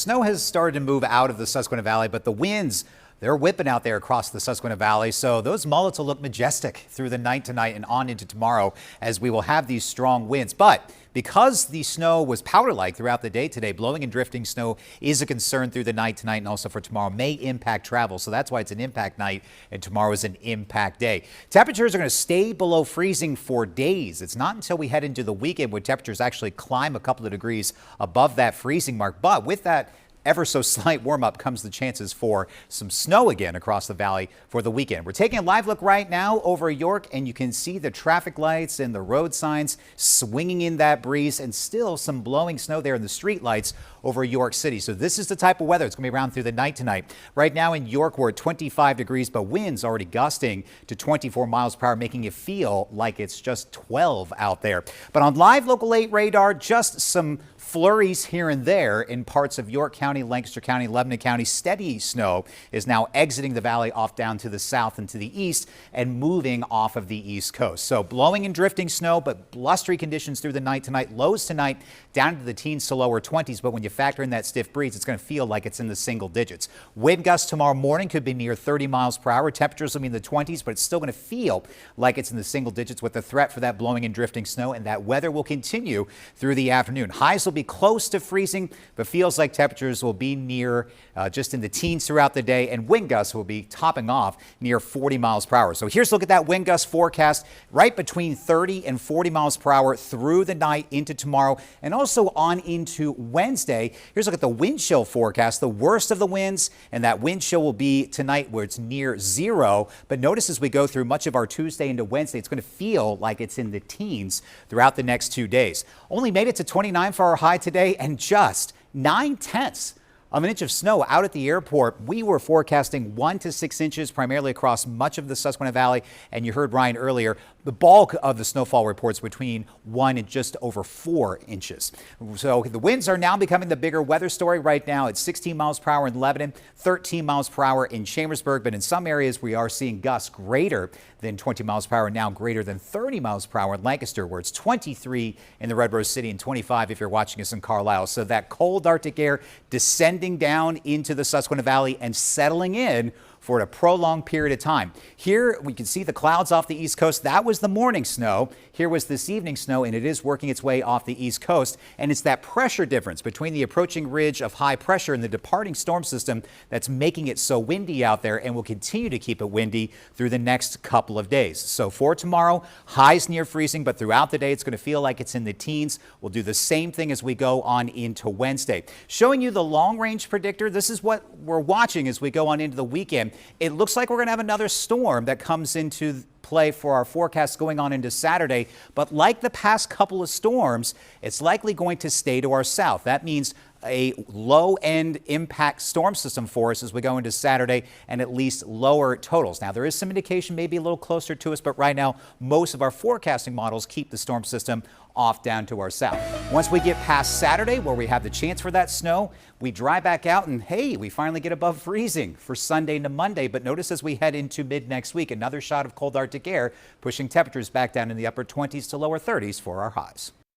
snow has started to move out of the Susquehanna Valley, but the winds, they're whipping out there across the Susquehanna Valley. So those mullets will look majestic through the night tonight and on into tomorrow as we will have these strong winds. But because the snow was powder-like throughout the day today, blowing and drifting snow is a concern through the night tonight and also for tomorrow, may impact travel. So that's why it's an impact night and tomorrow is an impact day. Temperatures are going to stay below freezing for days. It's not until we head into the weekend where temperatures actually climb a couple of degrees above that freezing mark. But with that ever so slight warm up comes the chances for some snow again across the valley for the weekend. We're taking a live look right now over York, and you can see the traffic lights and the road signs swinging in that breeze, and still some blowing snow there in the street lights over York City. So this is the type of weather it's going to be around through the night tonight. Right now in York, we're at 25 degrees, but winds already gusting to 24 miles per hour, making it feel like it's just 12 out there. But on live local 8 radar, just some flurries here and there in parts of York County, Lancaster County, Lebanon County. Steady snow is now exiting the valley off down to the south and to the east and moving off of the east coast. So blowing and drifting snow, but blustery conditions through the night tonight. Lows tonight down to the teens to lower 20s, but when you factor in that stiff breeze, it's going to feel like it's in the single digits. Wind gusts tomorrow morning could be near 30 miles per hour. Temperatures will be in the 20s, but it's still going to feel like it's in the single digits with the threat for that blowing and drifting snow, and that weather will continue through the afternoon. Highs will be close to freezing, but feels like temperatures will be near just in the teens throughout the day, and wind gusts will be topping off near 40 miles per hour. So here's a look at that wind gust forecast, right between 30 and 40 miles per hour through the night into tomorrow and also on into Wednesday. Here's a look at the wind chill forecast, the worst of the winds, and that wind chill will be tonight where it's near zero. But notice as we go through much of our Tuesday into Wednesday, it's going to feel like it's in the teens throughout the next 2 days. Only made it to 29 for our high today and just 9/10 of an inch of snow out at the airport. We were forecasting 1 to 6 inches primarily across much of the Susquehanna Valley. And you heard Ryan earlier, the bulk of the snowfall reports between 1 and just over 4 inches. So the winds are now becoming the bigger weather story right now. It's 16 miles per hour in Lebanon, 13 miles per hour in Chambersburg. But in some areas, we are seeing gusts greater than 20 miles per hour, now greater than 30 miles per hour in Lancaster, where it's 23 in the Red Rose City and 25 if you're watching us in Carlisle. So that cold Arctic air descending down into the Susquehanna Valley and settling in for a prolonged period of time. Here we can see the clouds off the east coast. That was the morning snow. Here was this evening snow, and it is working its way off the east coast. And it's that pressure difference between the approaching ridge of high pressure and the departing storm system that's making it so windy out there, and will continue to keep it windy through the next couple of days. So for tomorrow, highs near freezing, but throughout the day, it's going to feel like it's in the teens. We'll do the same thing as we go on into Wednesday. Showing you the long range predictor. This is what we're watching as we go on into the weekend. It looks like we're going to have another storm that comes into play for our forecast going on into Saturday. But like the past couple of storms, it's likely going to stay to our south. That means a low-end impact storm system for us as we go into Saturday, and at least lower totals. Now, there is some indication maybe a little closer to us, but right now, most of our forecasting models keep the storm system off down to our south. Once we get past Saturday, where we have the chance for that snow, we dry back out, and hey, we finally get above freezing for Sunday to Monday. But notice as we head into mid next week, another shot of cold Arctic air pushing temperatures back down in the upper 20s to lower 30s for our highs.